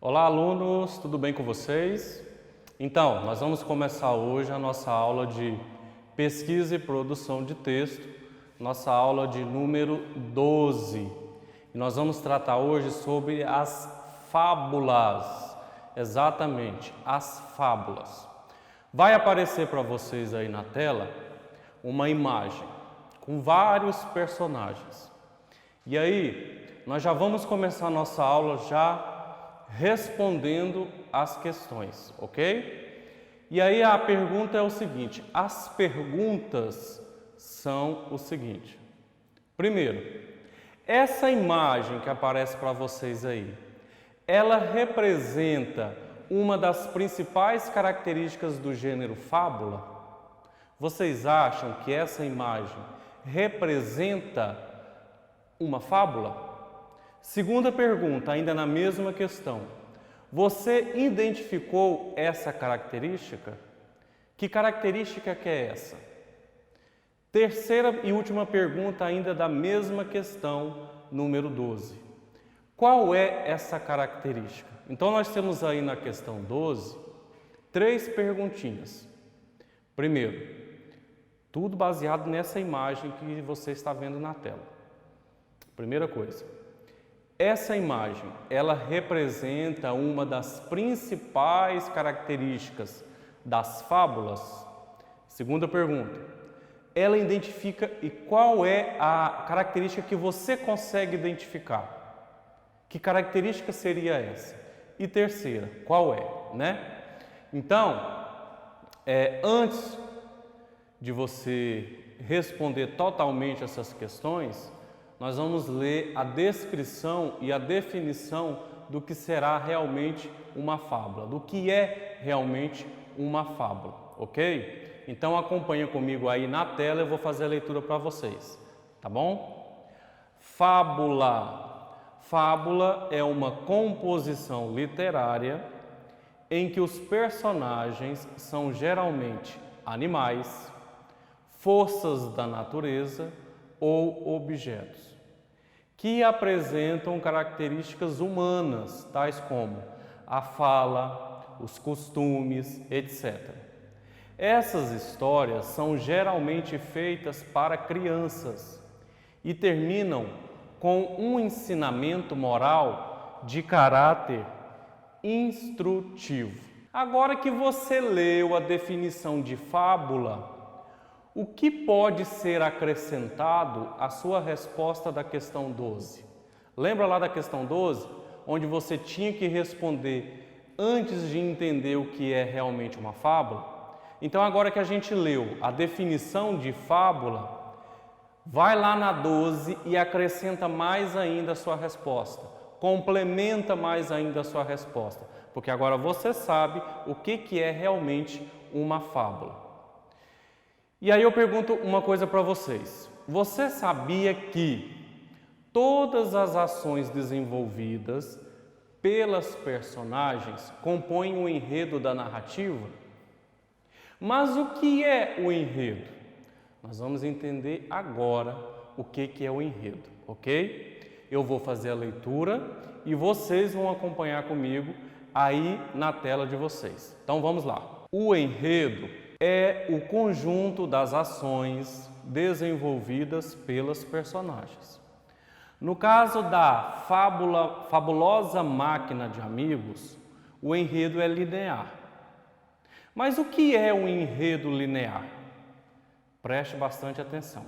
Olá, alunos, tudo bem com vocês? Então, nós vamos começar hoje a nossa aula de pesquisa e produção de texto, nossa aula de número 12. E nós vamos tratar hoje sobre as fábulas, exatamente, as fábulas. Vai aparecer para vocês aí na tela uma imagem com vários personagens. E aí, nós já vamos começar a nossa aula já respondendo as questões, ok? E aí a pergunta é o seguinte, as perguntas são o seguinte. Primeiro, essa imagem que aparece para vocês aí, ela representa uma das principais características do gênero fábula? Vocês acham que essa imagem representa uma fábula? Segunda pergunta, ainda na mesma questão. Você identificou essa característica? Que característica que é essa? Terceira e última pergunta, ainda da mesma questão, número 12. Qual é essa característica? Então, nós temos aí na questão 12, 3 perguntinhas. Primeiro, tudo baseado nessa imagem que você está vendo na tela. Primeira coisa. Essa imagem, ela representa uma das principais características das fábulas? Segunda pergunta, ela identifica e qual é a característica que você consegue identificar? Que característica seria essa? E terceira, qual é, né? Então, antes de você responder totalmente essas questões, nós vamos ler a descrição e a definição do que será realmente uma fábula, do que é realmente uma fábula, ok? Então acompanha comigo aí na tela, eu vou fazer a leitura para vocês, tá bom? Fábula. Fábula é uma composição literária em que os personagens são geralmente animais, forças da natureza ou objetos que apresentam características humanas, tais como a fala, os costumes, etc. Essas histórias são geralmente feitas para crianças e terminam com um ensinamento moral de caráter instrutivo. Agora que você leu a definição de fábula, o que pode ser acrescentado à sua resposta da questão 12? Lembra lá da questão 12, onde você tinha que responder antes de entender o que é realmente uma fábula? Então, agora que a gente leu a definição de fábula, vai lá na 12 e acrescenta mais ainda a sua resposta. Complementa mais ainda a sua resposta, porque agora você sabe o que é realmente uma fábula. E aí eu pergunto uma coisa para vocês. Você sabia que todas as ações desenvolvidas pelas personagens compõem o enredo da narrativa? Mas o que é o enredo? Nós vamos entender agora o que é o enredo, ok? Eu vou fazer a leitura e vocês vão acompanhar comigo aí na tela de vocês. Então vamos lá. O enredo é o conjunto das ações desenvolvidas pelas personagens. No caso da fabulosa máquina de amigos, o enredo é linear. Mas o que é um enredo linear? Preste bastante atenção.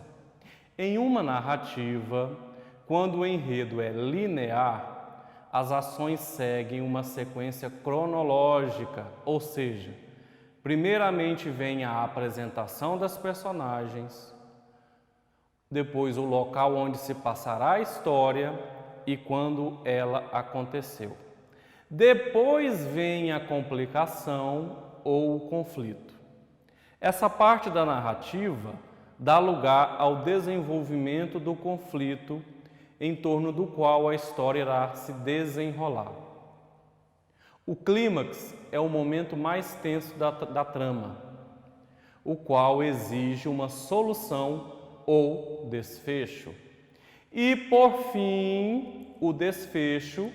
Em uma narrativa, quando o enredo é linear, as ações seguem uma sequência cronológica, ou seja, primeiramente vem a apresentação das personagens, depois o local onde se passará a história e quando ela aconteceu. Depois vem a complicação ou o conflito. Essa parte da narrativa dá lugar ao desenvolvimento do conflito em torno do qual a história irá se desenrolar. O clímax é o momento mais tenso da trama, o qual exige uma solução ou desfecho. E, por fim, o desfecho,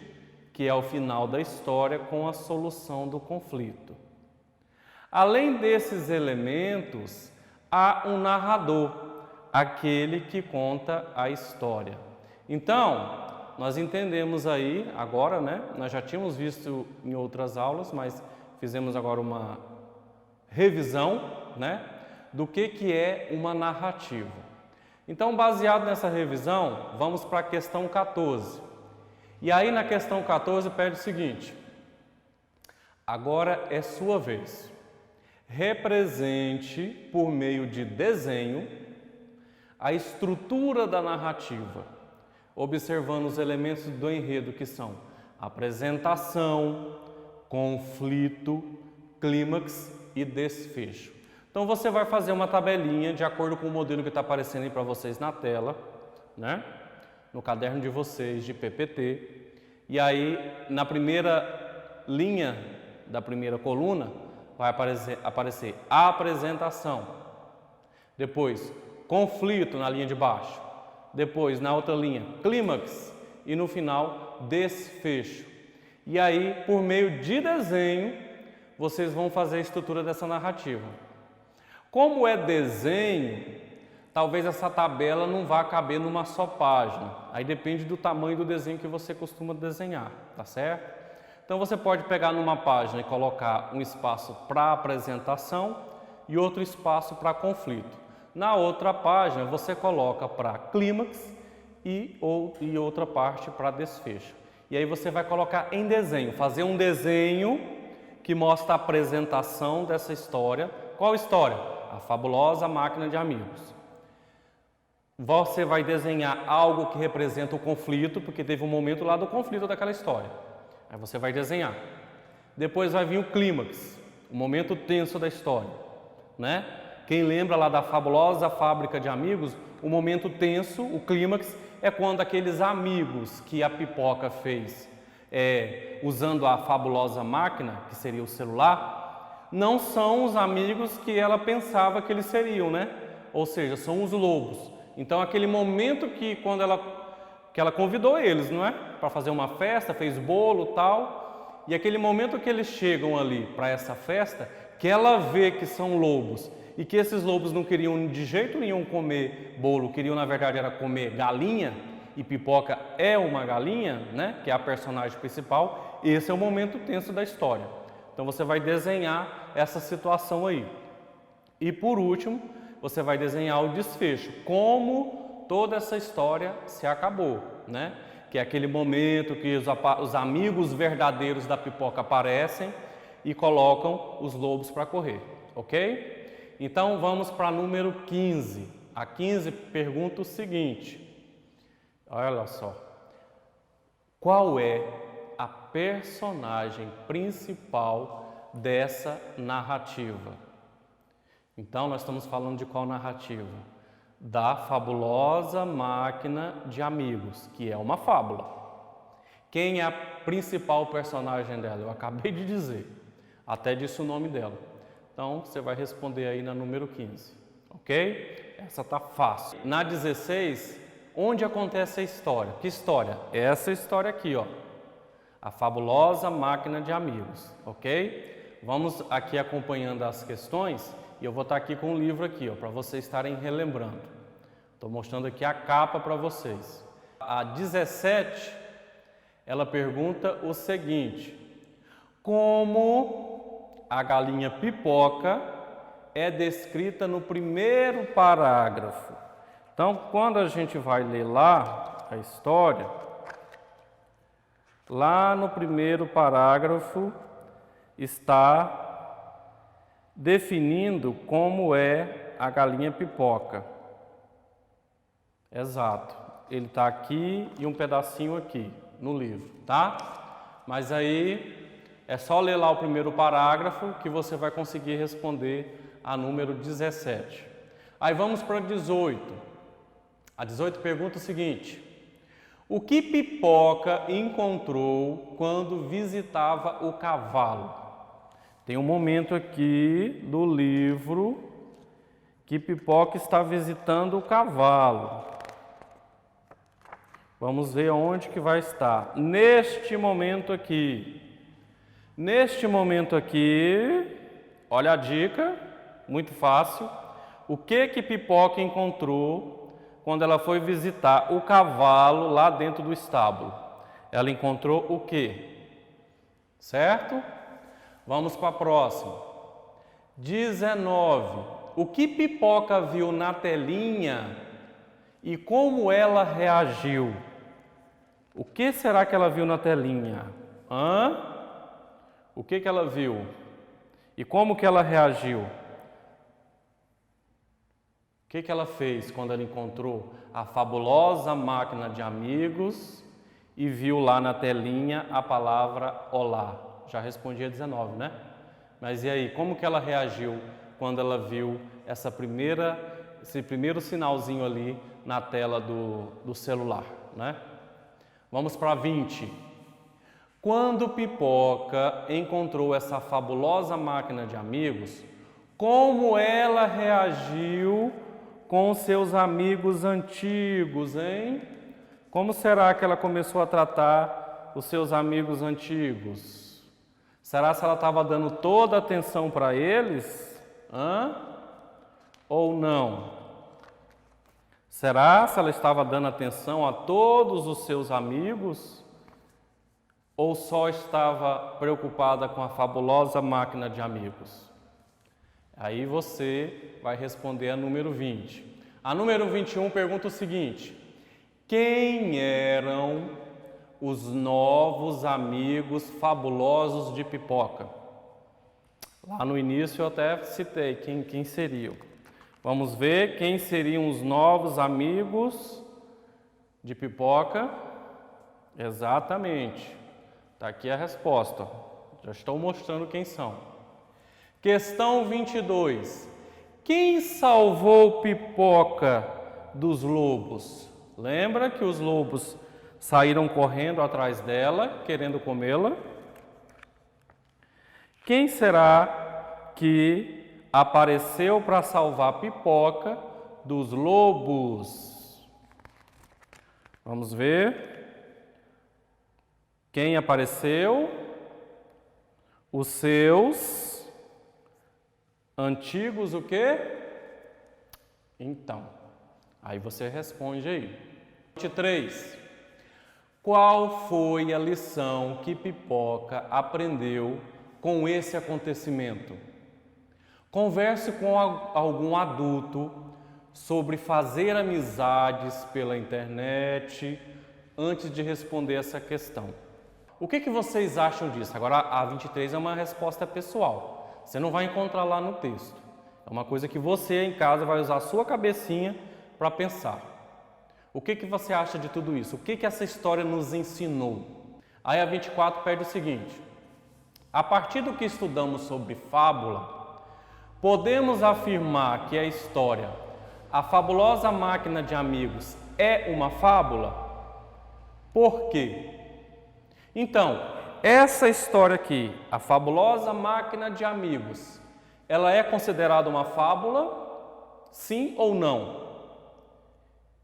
que é o final da história com a solução do conflito. Além desses elementos, há um narrador, aquele que conta a história. Então, nós entendemos aí agora, né? Nós já tínhamos visto em outras aulas, mas fizemos agora uma revisão, né? Do que é uma narrativa. Então, baseado nessa revisão, vamos para a questão 14. E aí na questão 14 pede o seguinte: agora é sua vez. Represente por meio de desenho a estrutura da narrativa, observando os elementos do enredo que são apresentação, conflito, clímax e desfecho. Então você vai fazer uma tabelinha de acordo com o modelo que está aparecendo aí para vocês na tela, né? No caderno de vocês de PPT. E aí na primeira linha da primeira coluna vai aparecer a apresentação. Depois conflito na linha de baixo. Depois na outra linha clímax e no final desfecho. E aí por meio de desenho vocês vão fazer a estrutura dessa narrativa. Como é desenho, talvez essa tabela não vá caber numa só página. Aí depende do tamanho do desenho que você costuma desenhar, tá certo? Então você pode pegar numa página e colocar um espaço para apresentação e outro espaço para conflito. Na outra página você coloca para clímax e outra parte para desfecho. E aí você vai colocar em desenho, fazer um desenho que mostra a apresentação dessa história. Qual história? A Fabulosa Máquina de Amigos. Você vai desenhar algo que representa o conflito, porque teve um momento lá do conflito daquela história. Aí você vai desenhar. Depois vai vir o clímax, o momento tenso da história, né? Quem lembra lá da Fabulosa Fábrica de Amigos, o momento tenso, o clímax, é quando aqueles amigos que a Pipoca fez usando a fabulosa máquina, que seria o celular, não são os amigos que ela pensava que eles seriam, né? Ou seja, são os lobos. Então, aquele momento que ela convidou eles, não é? Para fazer uma festa, fez bolo e tal. E aquele momento que eles chegam ali para essa festa, que ela vê que são lobos e que esses lobos não queriam de jeito nenhum comer bolo, queriam na verdade era comer galinha, e Pipoca é uma galinha, né? Que é a personagem principal. Esse é o momento tenso da história. Então você vai desenhar essa situação aí. E por último, você vai desenhar o desfecho, como toda essa história se acabou, né? Que é aquele momento que os amigos verdadeiros da Pipoca aparecem e colocam os lobos para correr, ok? Então vamos para número 15. A 15 pergunta o seguinte, olha só, qual é a personagem principal dessa narrativa? Então nós estamos falando de qual narrativa? Da Fabulosa Máquina de Amigos, que é uma fábula. Quem é a principal personagem dela? Eu acabei de dizer, até disse o nome dela. Então você vai responder aí na número 15, ok? Essa tá fácil. Na 16, onde acontece a história? Que história? Essa história aqui, ó. A Fabulosa Máquina de Amigos, ok? Vamos aqui acompanhando as questões e eu vou estar aqui com um livro aqui, ó, para vocês estarem relembrando. Estou mostrando aqui a capa para vocês. A 17, ela pergunta o seguinte: como a galinha Pipoca é descrita no primeiro parágrafo? Então, quando a gente vai ler lá a história, lá no primeiro parágrafo está definindo como é a galinha Pipoca. Exato. Ele está aqui e um pedacinho aqui no livro, tá? Mas aí é só ler lá o primeiro parágrafo que você vai conseguir responder a número 17. Aí vamos para 18. A 18 pergunta o seguinte: o que Pipoca encontrou quando visitava o cavalo? Tem um momento aqui do livro que Pipoca está visitando o cavalo. Vamos ver onde que vai estar. Neste momento aqui. Neste momento aqui, olha a dica, muito fácil. O que Pipoca encontrou quando ela foi visitar o cavalo lá dentro do estábulo? Ela encontrou o quê? Certo? Vamos para a próxima. 19. O que Pipoca viu na telinha e como ela reagiu? O que será que ela viu na telinha? O que ela viu? E como que ela reagiu? O que ela fez quando ela encontrou a fabulosa máquina de amigos e viu lá na telinha a palavra olá? Já respondi a 19, né? Mas e aí, como que ela reagiu quando ela viu esse primeiro sinalzinho ali na tela do celular, né? Vamos para 20. Quando Pipoca encontrou essa fabulosa máquina de amigos, como ela reagiu com seus amigos antigos, hein? Como será que ela começou a tratar os seus amigos antigos? Será que ela estava dando toda a atenção para eles? Ou não? Será que ela estava dando atenção a todos os seus amigos? Ou só estava preocupada com a fabulosa máquina de amigos? Aí você vai responder a número 20. A número 21 pergunta o seguinte: quem eram os novos amigos fabulosos de Pipoca? Lá no início eu até citei quem seriam. Vamos ver quem seriam os novos amigos de Pipoca. Exatamente. Está aqui a resposta. Já estou mostrando quem são. Questão 22. Quem salvou Pipoca dos lobos? Lembra que os lobos saíram correndo atrás dela, querendo comê-la? Quem será que apareceu para salvar Pipoca dos lobos? Vamos ver. Quem apareceu? Os seus antigos o quê? Então, aí você responde aí. 23. Qual foi a lição que Pipoca aprendeu com esse acontecimento? Converse com algum adulto sobre fazer amizades pela internet antes de responder essa questão. O que vocês acham disso? Agora, a 23 é uma resposta pessoal. Você não vai encontrar lá no texto. É uma coisa que você em casa vai usar a sua cabecinha para pensar. O que você acha de tudo isso? O que essa história nos ensinou? Aí a 24 pede o seguinte: a partir do que estudamos sobre fábula, podemos afirmar que a história A Fabulosa Máquina de Amigos é uma fábula? Por quê? Então, essa história aqui, A Fabulosa Máquina de Amigos, ela é considerada uma fábula? Sim ou não?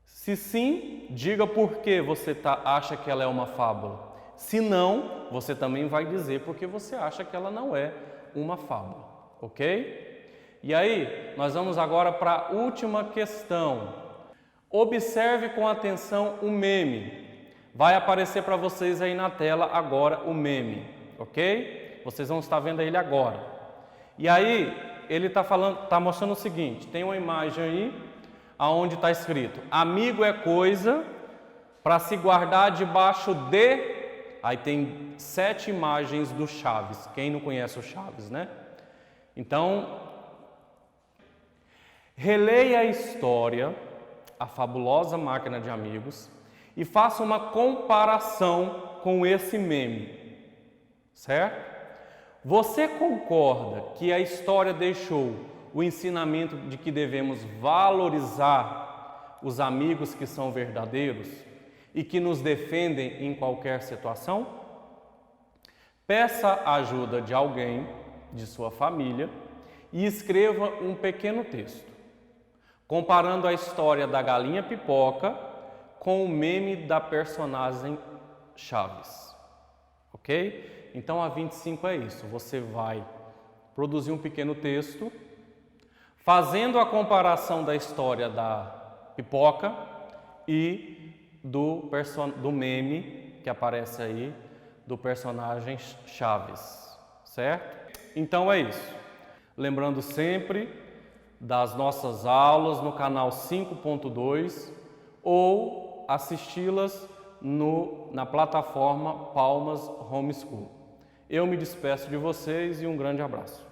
Se sim, diga por que você acha que ela é uma fábula. Se não, você também vai dizer porque você acha que ela não é uma fábula, ok? E aí, nós vamos agora para a última questão. Observe com atenção o meme. Vai aparecer para vocês aí na tela agora o meme, ok? Vocês vão estar vendo ele agora. E aí, ele está mostrando o seguinte: tem uma imagem aí, aonde está escrito: amigo é coisa para se guardar debaixo de... Aí tem 7 imagens do Chaves. Quem não conhece o Chaves, né? Então, releia a história, A Fabulosa Máquina de Amigos, e faça uma comparação com esse meme, certo? Você concorda que a história deixou o ensinamento de que devemos valorizar os amigos que são verdadeiros e que nos defendem em qualquer situação? Peça a ajuda de alguém, de sua família, e escreva um pequeno texto, comparando a história da galinha Pipoca com o meme da personagem Chaves, ok? Então a 25 é isso, você vai produzir um pequeno texto, fazendo a comparação da história da pipoca e do meme que aparece aí, do personagem Chaves, certo? Então é isso. Lembrando sempre das nossas aulas no canal 5.2 ou assisti-las na plataforma Palmas Homeschool. Eu me despeço de vocês e um grande abraço.